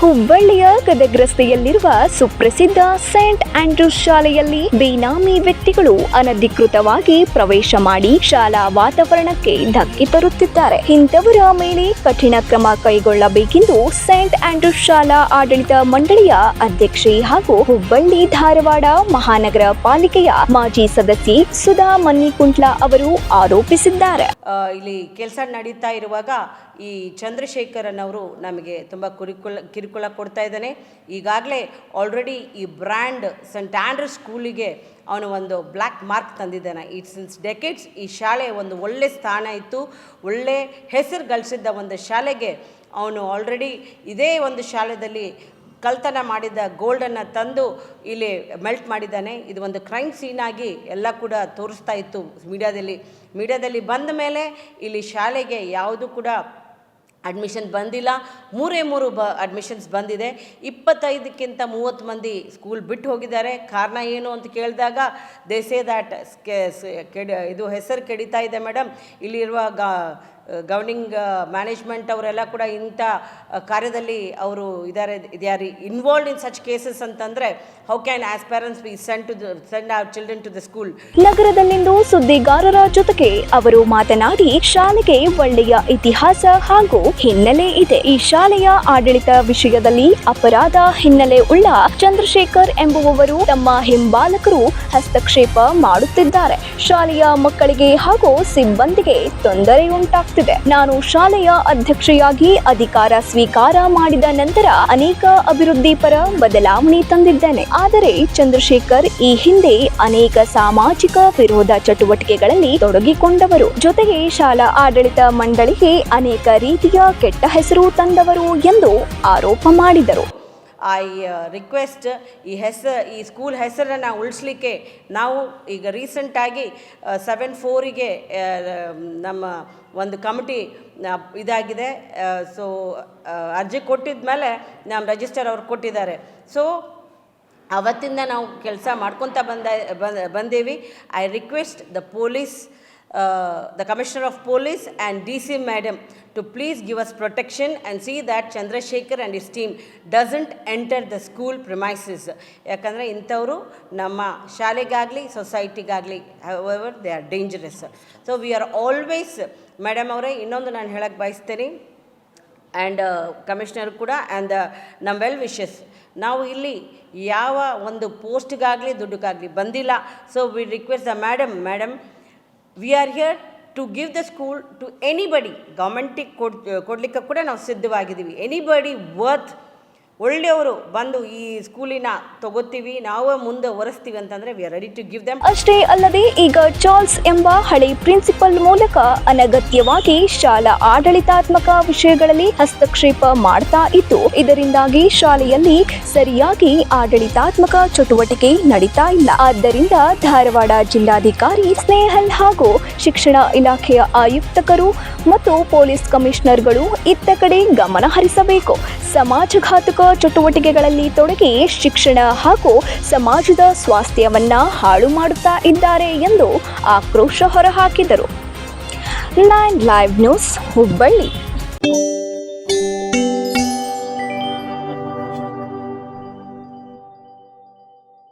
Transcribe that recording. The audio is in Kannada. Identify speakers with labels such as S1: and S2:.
S1: ಹುಬ್ಬಳ್ಳಿಯ ಗದಗ ರಸ್ತೆಯಲ್ಲಿರುವ ಸುಪ್ರಸಿದ್ಧ ಸೇಂಟ್ ಆಂಡ್ರೂಸ್ ಶಾಲೆಯಲ್ಲಿ ಬೇನಾಮಿ ವ್ಯಕ್ತಿಗಳು ಅನಧಿಕೃತವಾಗಿ ಪ್ರವೇಶ ಮಾಡಿ ಶಾಲಾ ವಾತಾವರಣಕ್ಕೆ ಧಕ್ಕೆ ತರುತ್ತಿದ್ದಾರೆ. ಇಂಥವರ ಮೇಲೆ ಕಠಿಣ ಕ್ರಮ ಕೈಗೊಳ್ಳಬೇಕೆಂದು ಸೇಂಟ್ ಆಂಡ್ರೂಸ್ ಶಾಲಾ ಆಡಳಿತ ಮಂಡಳಿಯ ಅಧ್ಯಕ್ಷೆ ಹಾಗೂ ಹುಬ್ಬಳ್ಳಿ ಧಾರವಾಡ ಮಹಾನಗರ ಪಾಲಿಕೆಯ ಮಾಜಿ ಸದಸ್ಯೆ ಸುಧಾ ಮನ್ನಿಕುಂಟ್ಲ ಅವರು ಆರೋಪಿಸಿದ್ದಾರೆ.
S2: ಇಲ್ಲಿ ಕೆಲಸ ನಡೀತಾ ಇರುವಾಗ ಈ ಚಂದ್ರಶೇಖರನ್ ಅವರು ನಮಗೆ ತುಂಬ ಕಿರುಕುಳ ಕೊಡ್ತಾ ಇದ್ದಾನೆ. ಈಗಾಗಲೇ ಆಲ್ರೆಡಿ ಈ ಬ್ರ್ಯಾಂಡ್ ಸೆಂಟ್ ಆಂಡ್ರೂಸ್ ಸ್ಕೂಲಿಗೆ ಅವನು ಒಂದು ಬ್ಲ್ಯಾಕ್ ಮಾರ್ಕ್ ತಂದಿದ್ದಾನೆ. ಸಿನ್ಸ್ ಡೆಕೆಡ್ಸ್ ಈ ಶಾಲೆ ಒಂದು ಒಳ್ಳೆ ಸ್ಥಾನ ಇತ್ತು, ಒಳ್ಳೆ ಹೆಸರು ಗಳಿಸಿದ್ದ ಒಂದು ಶಾಲೆಗೆ ಅವನು ಆಲ್ರೆಡಿ ಇದೇ ಒಂದು ಶಾಲೆಯಲ್ಲಿ ಕಳ್ತನ ಮಾಡಿದ ಗೋಲ್ಡನ್ನು ತಂದು ಇಲ್ಲಿ ಮೆಲ್ಟ್ ಮಾಡಿದ್ದಾನೆ. ಇದು ಒಂದು ಕ್ರೈಮ್ ಸೀನ್ ಆಗಿ ಎಲ್ಲ ಕೂಡ ತೋರಿಸ್ತಾ ಇತ್ತು ಮೀಡಿಯಾದಲ್ಲಿ ಬಂದ ಮೇಲೆ ಇಲ್ಲಿ ಶಾಲೆಗೆ ಯಾವುದು ಕೂಡ ಅಡ್ಮಿಷನ್ ಬಂದಿಲ್ಲ. 3 ಅಡ್ಮಿಷನ್ಸ್ ಬಂದಿದೆ. 25ಕ್ಕಿಂತ 30 ಮಂದಿ ಸ್ಕೂಲ್ ಬಿಟ್ಟು ಹೋಗಿದ್ದಾರೆ. ಕಾರಣ ಏನು ಅಂತ ಕೇಳಿದಾಗ ದೇ ಸೇ ದ್ಯಾಟ್ ಇದು ಹೆಸರು ಕೆಡಿತಾ ಇದೆ ಮೇಡಮ್, ಇಲ್ಲಿರುವ ಗವರ್ನಿಂಗ್ ಮ್ಯಾನೇಜ್ಮೆಂಟ್ ಅವರೆಲ್ಲ ಕೂಡ ಇಂಥ ಕಾರ್ಯದಲ್ಲಿ ಅವರು ಇದ್ದಾರೆ ಇನ್ವಾಲ್ವ್ಡ್ ಇನ್ ಸಚ್ ಕೇಸಸ್ ಅಂತಂದರೆ how can as parents be send our children to the school.
S1: ನಗರದಲ್ಲಿಂದು ಸುದ್ದಿಗಾರರ ಜೊತೆಗೆ ಅವರು ಮಾತನಾಡಿ, ಶಾಲೆಗೆ ಒಳ್ಳೆಯ ಇತಿಹಾಸ ಹಾಗೂ ಹಿನ್ನೆಲೆ ಇದೆ. ಈ ಶಾಲೆಯ ಆಡಳಿತ ವಿಷಯದಲ್ಲಿ ಅಪರಾಧ ಹಿನ್ನೆಲೆ ಉಳ್ಳ ಚಂದ್ರಶೇಖರ್ ಎಂಬುವವರು ತಮ್ಮ ಹಿಂಬಾಲಕರು ಹಸ್ತಕ್ಷೇಪ ಮಾಡುತ್ತಿದ್ದಾರೆ. ಶಾಲೆಯ ಮಕ್ಕಳಿಗೆ ಹಾಗೂ ಸಿಬ್ಬಂದಿಗೆ ತೊಂದರೆಯುಂಟಾಗ್ತಿದೆ. ನಾನು ಶಾಲೆಯ ಅಧ್ಯಕ್ಷೆಯಾಗಿ ಅಧಿಕಾರ ಸ್ವೀಕಾರ ಮಾಡಿದ ನಂತರ ಅನೇಕ ಅಭಿವೃದ್ಧಿ ಪರ ಬದಲಾವಣೆ ತಂದಿದ್ದೇನೆ. ಆದರೆ ಚಂದ್ರಶೇಖರ್ ಈ ಹಿಂದೆ ಅನೇಕ ಸಾಮಾಜಿಕ ವಿರೋಧ ಚಟುವಟಿಕೆಗಳಲ್ಲಿ ತೊಡಗಿಕೊಂಡವರು, ಜೊತೆಗೆ ಶಾಲಾ ಆಡಳಿತ ಮಂಡಳಿಗೆ ಅನೇಕ ರೀತಿಯ ಕೆಟ್ಟ ಹೆಸರು ತಂದವರು ಎಂದು ಆರೋಪ ಮಾಡಿದರು.
S2: ಐ ರಿಕ್ವೆಸ್ಟ್ ಈ ಸ್ಕೂಲ್ ಹೆಸರನ್ನು ಉಳಿಸ್ಲಿಕ್ಕೆ ನಾವು ಈಗ ರೀಸೆಂಟಾಗಿ 7/4ಗೆ ನಮ್ಮ ಒಂದು ಕಮಿಟಿ ಇದಾಗಿದೆ. ಸೊ ಅರ್ಜಿ ಕೊಟ್ಟಿದ ಮೇಲೆ ನಮ್ಮ ರಿಜಿಸ್ಟರ್ ಅವ್ರು ಕೊಟ್ಟಿದ್ದಾರೆ. ಸೊ ಅವತ್ತಿಂದ ನಾವು ಕೆಲಸ ಮಾಡ್ಕೊತ ಬಂದೇವಿ. I request the police, the Commissioner of Police and DC Madam to please give us protection and see that Chandrasekhar and his team doesn't enter the school premises. ಯಾಕಂದರೆ ಇಂಥವರು ನಮ್ಮ ಶಾಲೆಗಾಗಲಿ ಸೊಸೈಟಿಗಾಗಲಿ however they are dangerous. So we are always, madam ಅವರೇ ಇನ್ನೊಂದು ನಾನು ಹೇಳಕ್ಕೆ ಬಯಸ್ತೀನಿ ಆ್ಯಂಡ್ ಕಮಿಷನರ್ ಕೂಡ ಆ್ಯಂಡ್ ನಮ್ಮ ವೆಲ್ ವಿಶಸ್, ನಾವು ಇಲ್ಲಿ ಯಾವ ಒಂದು ಪೋಸ್ಟ್ಗಾಗಲಿ ದುಡ್ಡುಗಾಗಲಿ ಬಂದಿಲ್ಲ. So we request the madam we are here to give the school to anybody. ಗೌರ್ಮೆಂಟಿಗೆ ಕೊಡಲಿಕ್ಕೆ ಕೂಡ ನಾವು ಸಿದ್ಧವಾಗಿದ್ದೀವಿ. ಎನಿಬಡಿ ವರ್ತ್ ಒಳ್ಳೆಯವರು ಬಂದು ಈ ಸ್ಕೂಲಿನ ತಗೋತೀವಿ, ನಾವು ಮುಂದೆ ಒರೆಸ್ತೀವಿ ಅಂತಂದ್ರೆ we are ready to give them.
S1: ಅಷ್ಟೇ ಅಲ್ಲದೆ ಈಗ ಚಾರ್ಲ್ಸ್ ಎಂಬ ಹಳೆ ಪ್ರಿನ್ಸಿಪಲ್ ಮೂಲಕ ಅನಗತ್ಯವಾಗಿ ಶಾಲಾ ಆಡಳಿತಾತ್ಮಕ ವಿಷಯಗಳಲ್ಲಿ ಹಸ್ತಕ್ಷೇಪ ಮಾಡ್ತಾ ಇತ್ತು. ಇದರಿಂದಾಗಿ ಶಾಲೆಯಲ್ಲಿ ಸರಿಯಾಗಿ ಆಡಳಿತಾತ್ಮಕ ಚಟುವಟಿಕೆ ನಡೀತಾ ಇಲ್ಲ. ಆದ್ದರಿಂದ ಧಾರವಾಡ ಜಿಲ್ಲಾಧಿಕಾರಿ ಸ್ನೇಹಲ್ ಹಾಗೂ ಶಿಕ್ಷಣ ಇಲಾಖೆಯ ಆಯುಕ್ತರು ಮತ್ತು ಪೊಲೀಸ್ ಕಮಿಷನರ್ಗಳು ಇತ್ತ ಕಡೆ ಗಮನ ಹರಿಸಬೇಕು. ಸಮಾಜಘಾತಕ ಚಟುವಟಿಕೆಗಳಲ್ಲಿ ತೊಡಗಿ ಶಿಕ್ಷಣ ಹಾಗೂ ಸಮಾಜದ ಸ್ವಾಸ್ಥ್ಯವನ್ನ ಹಾಳು ಮಾಡುತ್ತಾ ಇದ್ದಾರೆ ಎಂದು ಆಕ್ರೋಶ ಹೊರಹಾಕಿದರು. 9 ಲೈವ್ ನ್ಯೂಸ್ ಹುಬ್ಬಳ್ಳಿ.